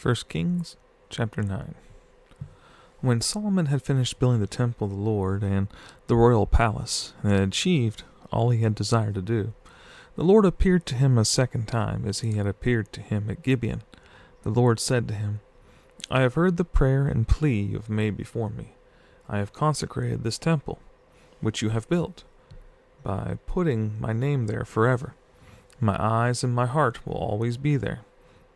1 Kings chapter 9. When Solomon had finished building the temple of the Lord and the royal palace, and had achieved all he had desired to do, the Lord appeared to him a second time, as he had appeared to him at Gibeon. The Lord said to him, I have heard the prayer and plea you have made before me. I have consecrated this temple, which you have built, by putting my name there forever. My eyes and my heart will always be there.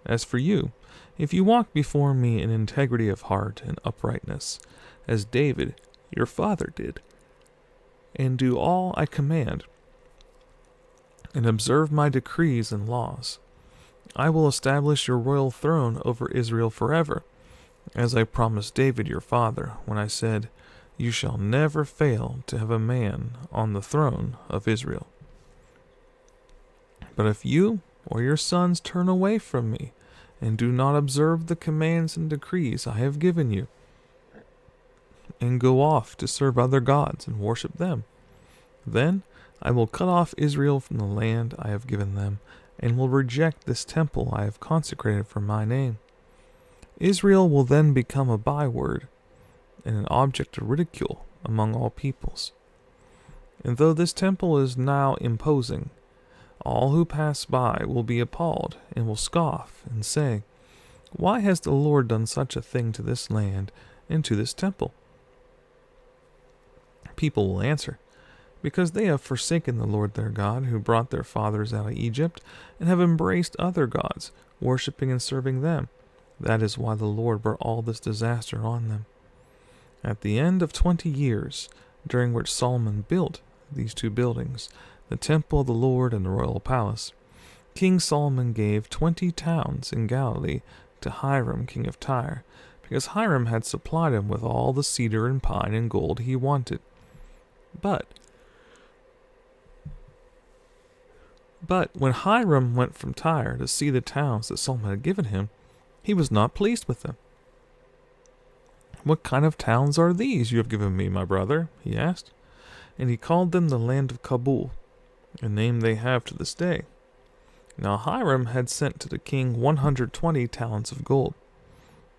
As for you, if you walk before me in integrity of heart and uprightness, as David, your father, did, and do all I command, and observe my decrees and laws, I will establish your royal throne over Israel forever, as I promised David your father, when I said, You shall never fail to have a man on the throne of Israel. But if you or your sons turn away from me, and do not observe the commands and decrees I have given you, and go off to serve other gods and worship them, then I will cut off Israel from the land I have given them, and will reject this temple I have consecrated for my name. Israel will then become a byword and an object of ridicule among all peoples. And though this temple is now imposing, all who pass by will be appalled and will scoff and say, Why has the Lord done such a thing to this land and to this temple? People will answer, Because they have forsaken the Lord their God, who brought their fathers out of Egypt, and have embraced other gods, worshipping and serving them. That is why the Lord brought all this disaster on them. At the end of 20 years, during which Solomon built these two buildings, the temple of the Lord and the royal palace, King Solomon gave 20 towns in Galilee to Hiram, king of Tyre, because Hiram had supplied him with all the cedar and pine and gold he wanted. But when Hiram went from Tyre to see the towns that Solomon had given him, he was not pleased with them. What kind of towns are these you have given me, my brother? He asked. And he called them the land of Kabul, a name they have to this day. Now Hiram had sent to the king 120 talents of gold.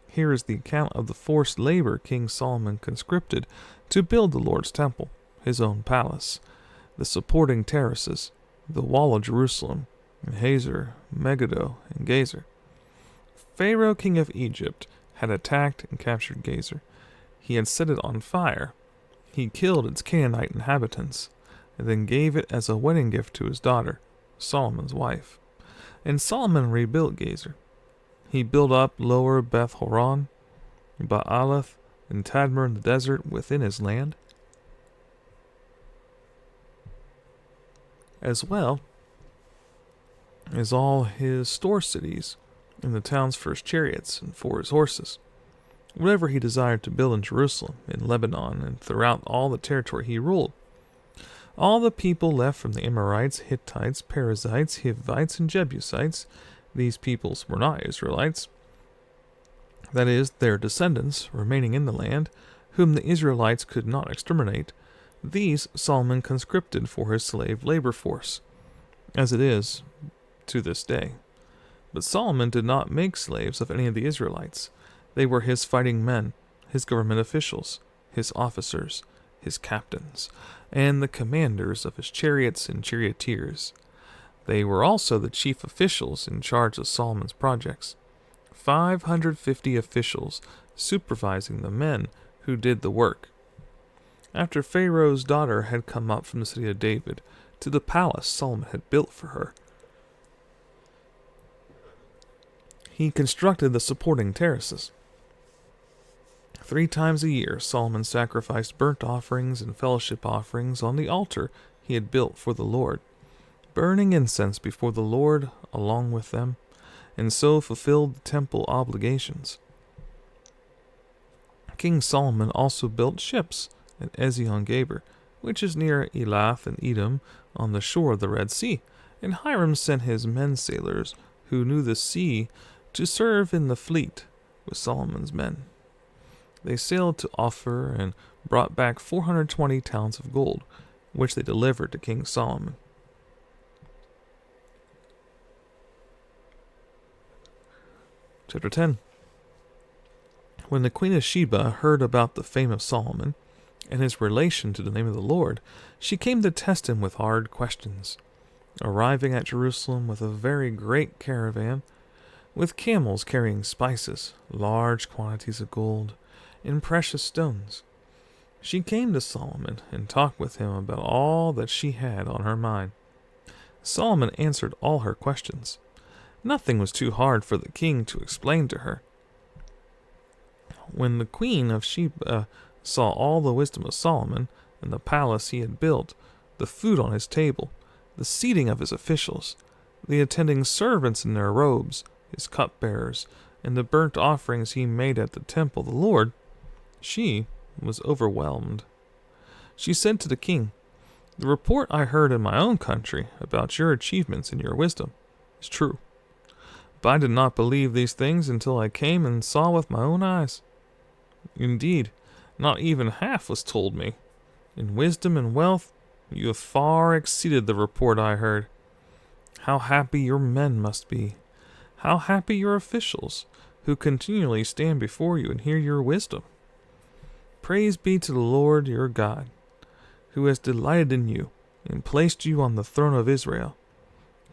Here is the account of the forced labor King Solomon conscripted to build the Lord's temple, his own palace, the supporting terraces, the wall of Jerusalem, and Hazor, Megiddo, and Gezer. Pharaoh, king of Egypt, had attacked and captured Gezer. He had set it on fire. He killed its Canaanite inhabitants, and then gave it as a wedding gift to his daughter, Solomon's wife. And Solomon rebuilt Gezer. He built up lower Beth Horon, Baalath, and Tadmor in the desert within his land, as well as all his store cities, and the towns for his chariots and for his horses. Whatever he desired to build in Jerusalem, in Lebanon, and throughout all the territory he ruled. All the people left from the Amorites, Hittites, Perizzites, Hivites, and Jebusites, these peoples were not Israelites, that is, their descendants remaining in the land, whom the Israelites could not exterminate, these Solomon conscripted for his slave labor force, as it is to this day. But Solomon did not make slaves of any of the Israelites. They were his fighting men, his government officials, his officers, his captains, and the commanders of his chariots and charioteers. They were also the chief officials in charge of Solomon's projects, 550 officials supervising the men who did the work. After Pharaoh's daughter had come up from the city of David to the palace Solomon had built for her, he constructed the supporting terraces. 3 times a year, Solomon sacrificed burnt offerings and fellowship offerings on the altar he had built for the Lord, burning incense before the Lord along with them, and so fulfilled the temple obligations. King Solomon also built ships at Ezion-Geber, which is near Elath and Edom on the shore of the Red Sea, and Hiram sent his men sailors who knew the sea to serve in the fleet with Solomon's men. They sailed to Ophir and brought back 420 talents of gold, which they delivered to King Solomon. Chapter 10. When the Queen of Sheba heard about the fame of Solomon and his relation to the name of the Lord, she came to test him with hard questions. Arriving at Jerusalem with a very great caravan, with camels carrying spices, large quantities of gold, and precious stones, she came to Solomon and talked with him about all that she had on her mind. Solomon answered all her questions. Nothing was too hard for the king to explain to her. When the Queen of Sheba saw all the wisdom of Solomon, and the palace he had built, the food on his table, the seating of his officials, the attending servants in their robes, his cupbearers, and the burnt offerings he made at the temple of the Lord, she was overwhelmed. She said to the king, "The report I heard in my own country about your achievements and your wisdom is true. But I did not believe these things until I came and saw with my own eyes. Indeed, not even half was told me. In wisdom and wealth, you have far exceeded the report I heard. How happy your men must be. How happy your officials, who continually stand before you and hear your wisdom. Praise be to the Lord your God, who has delighted in you and placed you on the throne of Israel.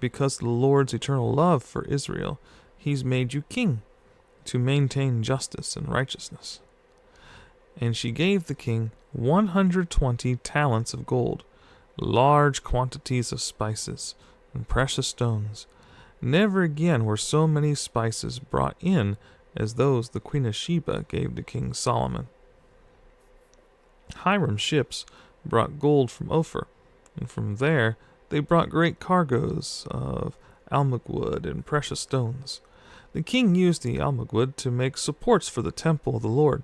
Because of the Lord's eternal love for Israel, he's made you king, to maintain justice and righteousness." And she gave the king 120 talents of gold, large quantities of spices, and precious stones. Never again were so many spices brought in as those the Queen of Sheba gave to King Solomon. Hiram's ships brought gold from Ophir, and from there they brought great cargoes of almug wood and precious stones. The king used the almug wood to make supports for the temple of the Lord,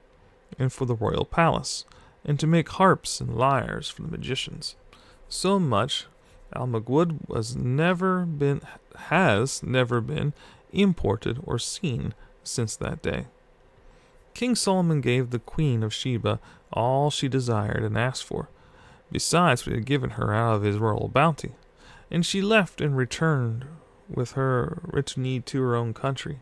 and for the royal palace, and to make harps and lyres for the magicians. So much almug wood has never been imported or seen since that day. King Solomon gave the Queen of Sheba all she desired and asked for, besides what he had given her out of his royal bounty, and she left and returned with her retinue to her own country.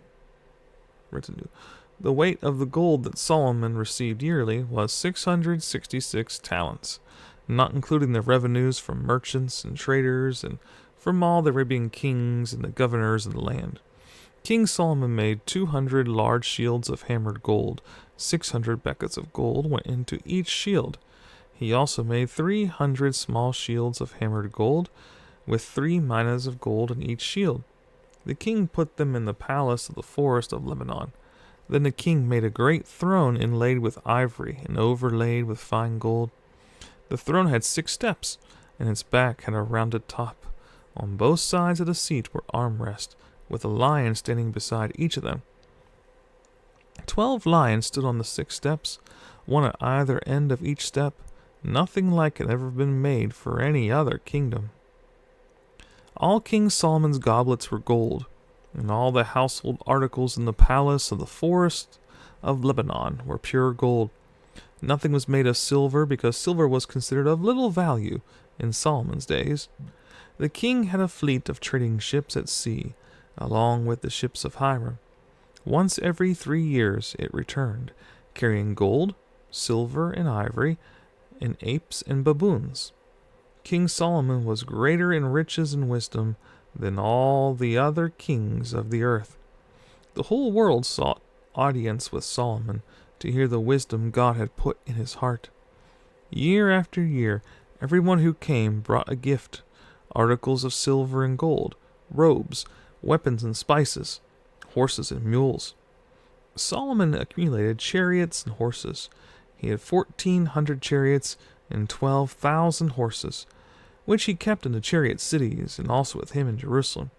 The weight of the gold that Solomon received yearly was 666 talents, not including the revenues from merchants and traders and from all the Arabian kings and the governors of the land. King Solomon made 200 large shields of hammered gold. 600 beckets of gold went into each shield. He also made 300 small shields of hammered gold, with 3 minas of gold in each shield. The king put them in the palace of the forest of Lebanon. Then the king made a great throne inlaid with ivory and overlaid with fine gold. The throne had 6 steps, and its back had a rounded top. On both sides of the seat were armrests, with a lion standing beside each of them. 12 lions stood on the 6 steps, one at either end of each step. Nothing like it had ever been made for any other kingdom. All King Solomon's goblets were gold, and all the household articles in the palace of the forest of Lebanon were pure gold. Nothing was made of silver, because silver was considered of little value in Solomon's days. The king had a fleet of trading ships at sea, along with the ships of Hiram. Once every 3 years it returned, carrying gold, silver, and ivory, and apes and baboons. King Solomon was greater in riches and wisdom than all the other kings of the earth. The whole world sought audience with Solomon to hear the wisdom God had put in his heart. Year after year, everyone who came brought a gift, articles of silver and gold, robes, weapons and spices, horses and mules. Solomon accumulated chariots and horses. He had 1,400 chariots and 12,000 horses, which he kept in the chariot cities and also with him in Jerusalem.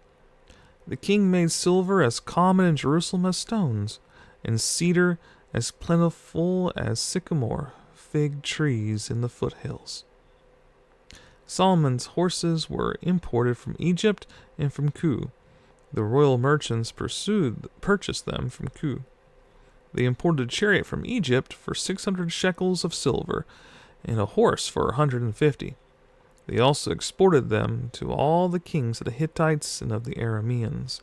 The king made silver as common in Jerusalem as stones, and cedar as plentiful as sycamore fig trees in the foothills. Solomon's horses were imported from Egypt and from Kue. The royal merchants purchased them from Kue. They imported a chariot from Egypt for 600 shekels of silver, and a horse for 150. They also exported them to all the kings of the Hittites and of the Arameans.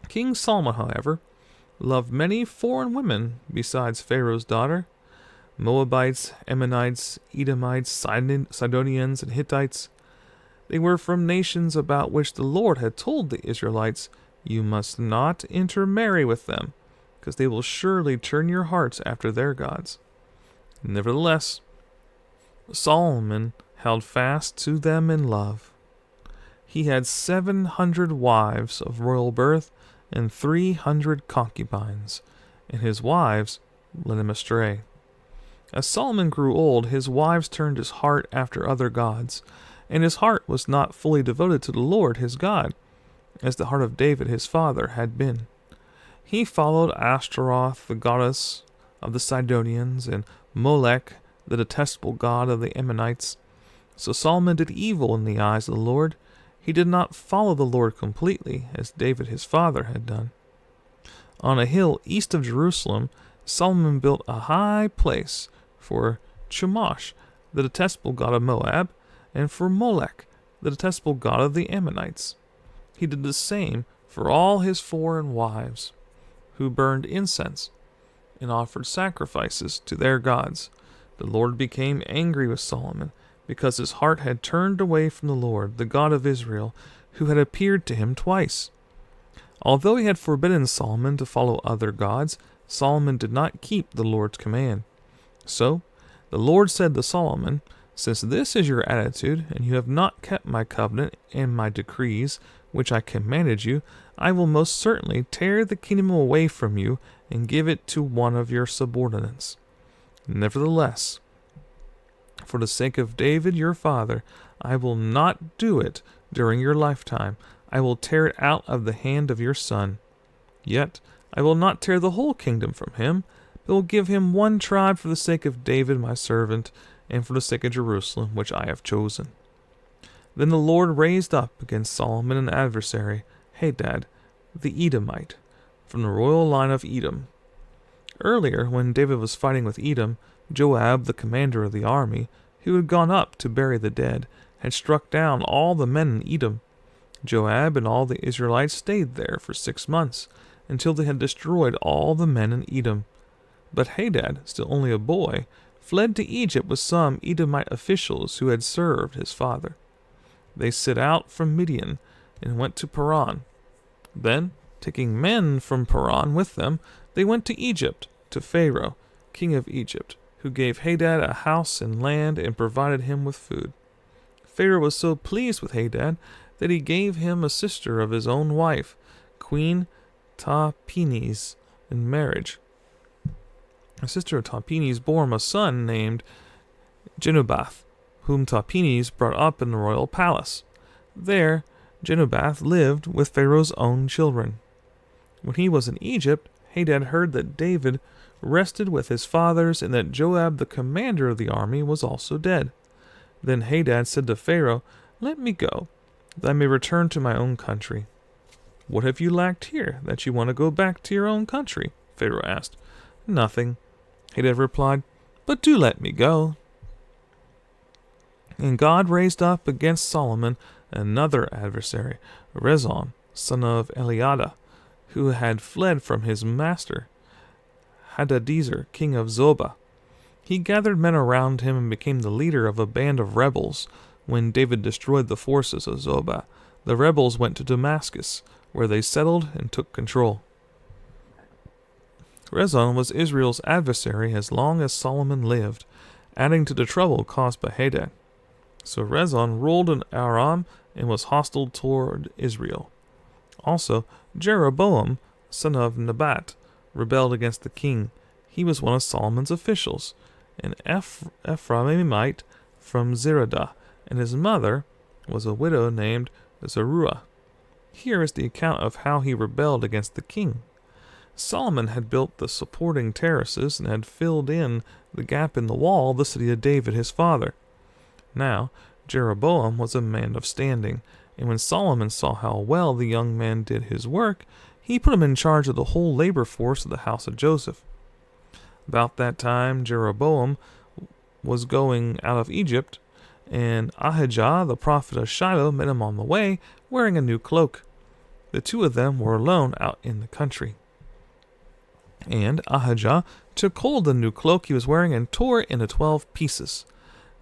King Solomon, however, loved many foreign women besides Pharaoh's daughter, Moabites, Ammonites, Edomites, Sidonians, and Hittites. They were from nations about which the Lord had told the Israelites, "You must not intermarry with them, because they will surely turn your hearts after their gods." Nevertheless, Solomon held fast to them in love. He had 700 wives of royal birth and 300 concubines, and his wives led him astray. As Solomon grew old, his wives turned his heart after other gods, and his heart was not fully devoted to the Lord his God, as the heart of David his father had been. He followed Ashtaroth, the goddess of the Sidonians, and Molech, the detestable god of the Ammonites. So Solomon did evil in the eyes of the Lord. He did not follow the Lord completely, as David his father had done. On a hill east of Jerusalem, Solomon built a high place for Chemosh, the detestable god of Moab, and for Molech, the detestable god of the Ammonites. He did the same for all his foreign wives, who burned incense and offered sacrifices to their gods. The Lord became angry with Solomon, because his heart had turned away from the Lord, the God of Israel, who had appeared to him twice. Although he had forbidden Solomon to follow other gods, Solomon did not keep the Lord's command. So the Lord said to Solomon, "Since this is your attitude, and you have not kept my covenant and my decrees, which I commanded you, I will most certainly tear the kingdom away from you and give it to one of your subordinates. Nevertheless, for the sake of David your father, I will not do it during your lifetime. I will tear it out of the hand of your son. Yet I will not tear the whole kingdom from him, but will give him one tribe for the sake of David my servant, and for the sake of Jerusalem, which I have chosen." Then the Lord raised up against Solomon an adversary, Hadad, the Edomite, from the royal line of Edom. Earlier, when David was fighting with Edom, Joab, the commander of the army, who had gone up to bury the dead, had struck down all the men in Edom. Joab and all the Israelites stayed there for 6 months, until they had destroyed all the men in Edom. But Hadad, still only a boy, fled to Egypt with some Edomite officials who had served his father. They set out from Midian and went to Paran. Then, taking men from Paran with them, they went to Egypt, to Pharaoh, king of Egypt, who gave Hadad a house and land and provided him with food. Pharaoh was so pleased with Hadad that he gave him a sister of his own wife, Queen Tahpenes, in marriage. A sister of Tahpenes bore him a son named Genubath, whom Tahpenes brought up in the royal palace. There, Genubath lived with Pharaoh's own children. When he was in Egypt, Hadad heard that David rested with his fathers and that Joab, the commander of the army, was also dead. Then Hadad said to Pharaoh, "Let me go, that I may return to my own country." "What have you lacked here, that you want to go back to your own country?" Pharaoh asked. "Nothing," Hadad replied, "but do let me go." And God raised up against Solomon another adversary, Rezon, son of Eliada, who had fled from his master, Hadadezer, king of Zobah. He gathered men around him and became the leader of a band of rebels. When David destroyed the forces of Zobah, the rebels went to Damascus, where they settled and took control. Rezon was Israel's adversary as long as Solomon lived, adding to the trouble caused by Hadad. So Rezon ruled in Aram and was hostile toward Israel. Also, Jeroboam, son of Nebat, rebelled against the king. He was one of Solomon's officials, an Ephraimite from Zeradah, and his mother was a widow named Zeruah. Here is the account of how he rebelled against the king. Solomon had built the supporting terraces and had filled in the gap in the wall of the city of David his father. Now Jeroboam was a man of standing, and when Solomon saw how well the young man did his work, he put him in charge of the whole labor force of the house of Joseph. About that time Jeroboam was going out of Egypt, and Ahijah the prophet of Shiloh met him on the way, wearing a new cloak. The two of them were alone out in the country. And Ahijah took hold of the new cloak he was wearing and tore it into 12 pieces.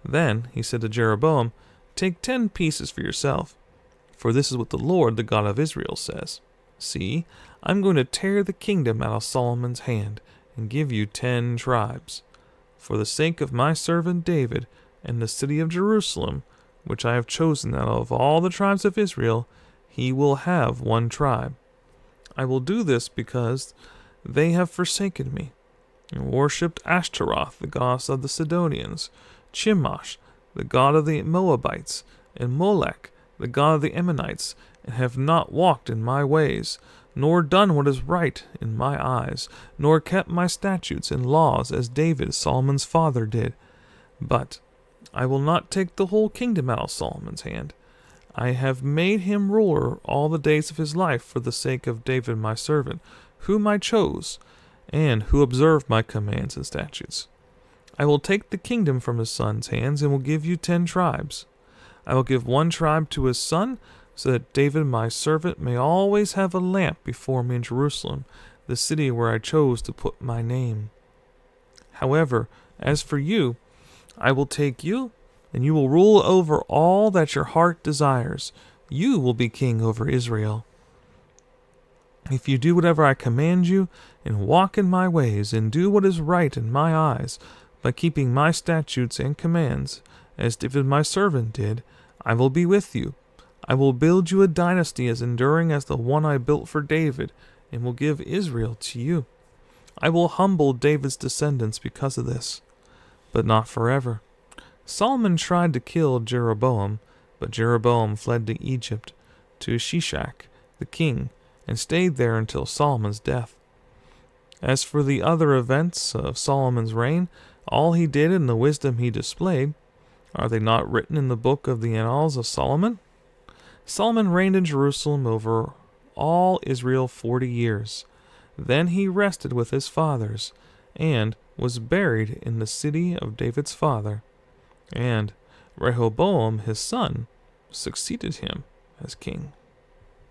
Then he said to Jeroboam, "Take 10 pieces for yourself, for this is what the Lord, the God of Israel, says. See, I'm going to tear the kingdom out of Solomon's hand and give you 10 tribes. For the sake of my servant David and the city of Jerusalem, which I have chosen out of all the tribes of Israel, he will have 1 tribe. I will do this because they have forsaken me, and worshipped Ashtaroth, the goddess of the Sidonians, Chemosh, the god of the Moabites, and Molech, the god of the Ammonites, and have not walked in my ways, nor done what is right in my eyes, nor kept my statutes and laws as David, Solomon's father, did. But I will not take the whole kingdom out of Solomon's hand. I have made him ruler all the days of his life for the sake of David my servant, whom I chose, and who observed my commands and statutes. I will take the kingdom from his son's hands and will give you 10 tribes. I will give 1 tribe to his son, so that David my servant may always have a lamp before me in Jerusalem, the city where I chose to put my name. However, as for you, I will take you, and you will rule over all that your heart desires. You will be king over Israel. If you do whatever I command you, and walk in my ways, and do what is right in my eyes, by keeping my statutes and commands, as David my servant did, I will be with you. I will build you a dynasty as enduring as the one I built for David, and will give Israel to you. I will humble David's descendants because of this, but not forever." Solomon tried to kill Jeroboam, but Jeroboam fled to Egypt, to Shishak, the king, and stayed there until Solomon's death. As for the other events of Solomon's reign, all he did and the wisdom he displayed, are they not written in the book of the Annals of Solomon? Solomon reigned in Jerusalem over all Israel 40 years. Then he rested with his fathers, and was buried in the city of David's father. And Rehoboam his son succeeded him as king.